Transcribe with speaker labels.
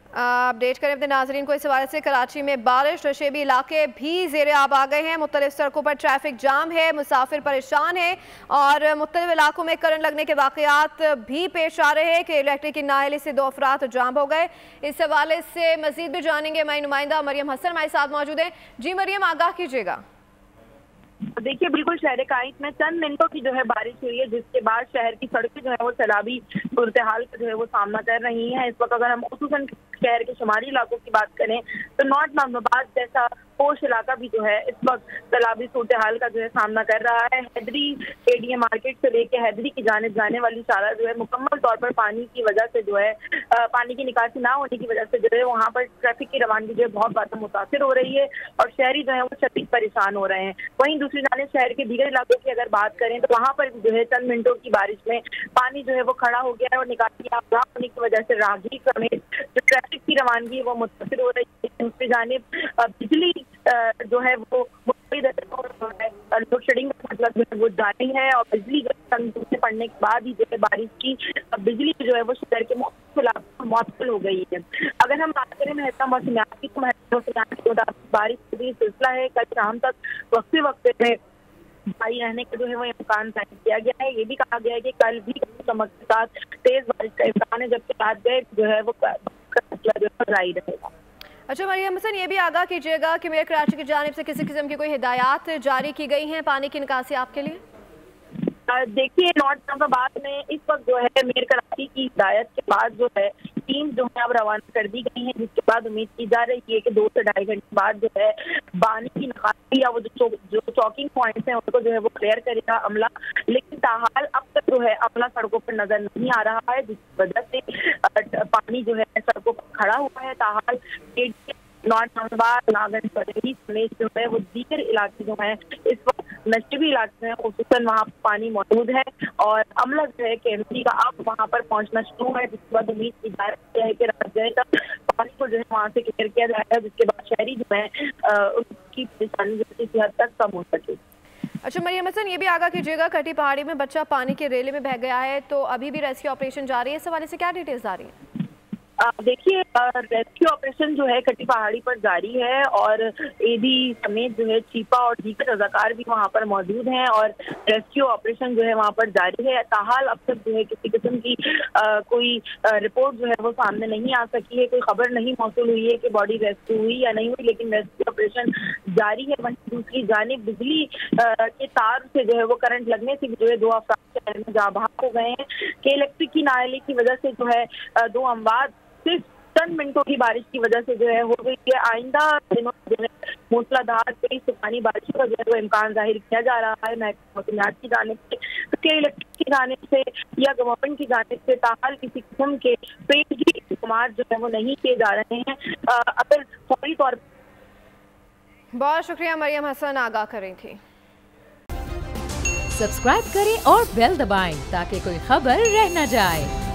Speaker 1: Update करें अपने नाजरीन को इस हवाले से। कराची में बारिश, नशेबी इलाके भी ज़ेरे आब आ गए हैं। मुख्तलिफ सड़कों पर ट्रैफिक जाम है, मुसाफिर परेशान हैं और मुख्तलिफ इलाकों में करंट लगने के वाक़यात भी पेश आ रहे हैं कि इलेक्ट्रिक की नाअहली से 2 अफराद जाम हो गए। इस हवाले से मजीद भी जानेंगे। हमारी नुमाइंदा मरियम हसन हमारे साथ मौजूद है। जी मरियम, आगाह कीजिएगा।
Speaker 2: देखिए, बिल्कुल शहर काइट में चंद मिनटों की जो है बारिश हुई है, जिसके बाद शहर की सड़कें जो है वो सैलाबी सूरत हाल का जो है वो सामना कर रही हैं। इस वक्त अगर हम खुसूसन शहर के शुमारी इलाकों की बात करें तो नॉर्थ नाजमाबाद जैसा पोश इलाका भी जो है इस वक्त सैलाबी सूरत हाल का जो है सामना कर रहा है। हैदरी एडीए मार्केट से लेकर हैदरी की जानिब जाने वाली सारा जो है मुकम्मल तौर पर पानी की वजह से जो है पानी की निकासी ना होने की वजह से जो है वहाँ पर ट्रैफिक की रवानगी जो है बहुत ज़्यादा मुतासिर हो रही है और शहरी जो है वो शदीद परेशान हो रहे हैं। वहीं दूसरी जानिब शहर के दीगर इलाकों की अगर बात करें तो वहाँ पर जो है चंद मिनटों की बारिश में पानी जो है वो खड़ा हो गया है और निकासी ना होने की वजह से राहगीर समेत जो ट्रैफिक की रवानगी है वो मुतासिर हो रही है। दूसरी जानिब बिजली जो है वो लोड शेडिंग का मतलब जो है वो जारी है और बिजली से पड़ने के बाद ही जो है बारिश की बिजली जो है वो शहर के मुअत्तल हो गई है। अगर हम बात करें महकमा मौसमियात की तो बारिश का सिलसिला है कल शाम तक वक्फे वक्फे में भारी रहने का जो है वो इम्कान जाहिर किया गया है। ये भी कहा गया है कि कल भी चमक के साथ तेज बारिश का इम्कान है, जबकि रात गए जो है वो जारी रहेगा।
Speaker 1: अच्छा मरियम हसन, ये भी आगाह कीजिएगा कि मेयर कराची की जानिब से किसी किस्म की कोई हिदायत जारी की गई हैं पानी की निकासी आपके लिए?
Speaker 2: देखिए, नॉर्थ नाजमाबाद में इस वक्त जो है मेयर कराची की हिदायत के बाद जो है टीम जो है अब रवाना कर दी गई है, जिसके बाद उम्मीद की जा रही है कि 2 से ढाई घंटे बाद जो है पानी की निकासी या वो जो चौकिंग पॉइंट्स हैं उनको जो है वो क्लियर करेगा अमला। लेकिन ताहाल अब तक जो है अमला सड़कों पर नजर नहीं आ रहा है, जिसकी वजह से पानी जो है सड़कों पर खड़ा हुआ है। ताहाल नॉर्थ नाजमाबाद, नागन बरेली समेत जो है वो दीगर इलाके जो हैं इस वक्त नशेबी इलाके हैं, खुसूसन वहाँ पर पानी मौजूद है और अमला जो है केएमसी का अब वहाँ पर पहुँचना शुरू है, जिसके बाद उम्मीद की जा रही है कि रात गए तक पानी को जो है वहाँ से क्लियर किया जाएगा, जिसके बाद शहरी जो है उनकी परेशानी जो किसी हद तक कम हो सके।
Speaker 1: अच्छा मरियम हसन, ये भी आगाह कीजिएगा, कटी पहाड़ी में बच्चा पानी के रेले में बह गया है तो अभी भी रेस्क्यू ऑपरेशन जारी है, इस हवाले से क्या डिटेल्स आ रही हैं?
Speaker 2: देखिए, रेस्क्यू ऑपरेशन जो है कटी पहाड़ी पर जारी है और एडी समेत जो है चीपा और दीगर रजाकार भी वहाँ पर मौजूद हैं और रेस्क्यू ऑपरेशन जो है वहाँ पर जारी है। ताहाल अब तक जो है किसी किस्म की कोई रिपोर्ट जो है वो सामने नहीं आ सकी है, कोई खबर नहीं मौसूल हुई है कि बॉडी रेस्क्यू हुई या नहीं हुई, लेकिन रेस्क्यू ऑपरेशन जारी है। वहीं दूसरी जानिब बिजली के तार से जो है वो करंट लगने से जो है 2 अफराद शहर में जा बहाक हो गए हैं कि इलेक्ट्रिक की नाअहली की वजह से जो है 2 अमवात सिर्फ चंद मिनटों की बारिश की वजह से जो है हो गई है। आइंदा दिनों में जो है मूसलाधार तेज तूफानी बारिश का जो है वो इम्कान जाहिर किया जा रहा है महकमा मौसमियात की जानिब से, क्योंकि इलेक्ट्रिक की जानिब से या गवर्नमेंट की जानिब से ताहाल किसी किस्म के पेशगी इक़दाम जो है वो नहीं किए जा रहे हैं। अगर फौरी तौर पर।
Speaker 1: बहुत शुक्रिया मरियम हसन, आगाह कर रही थी।
Speaker 3: सब्सक्राइब करें और बेल दबाएं ताकि कोई खबर रह न जाए।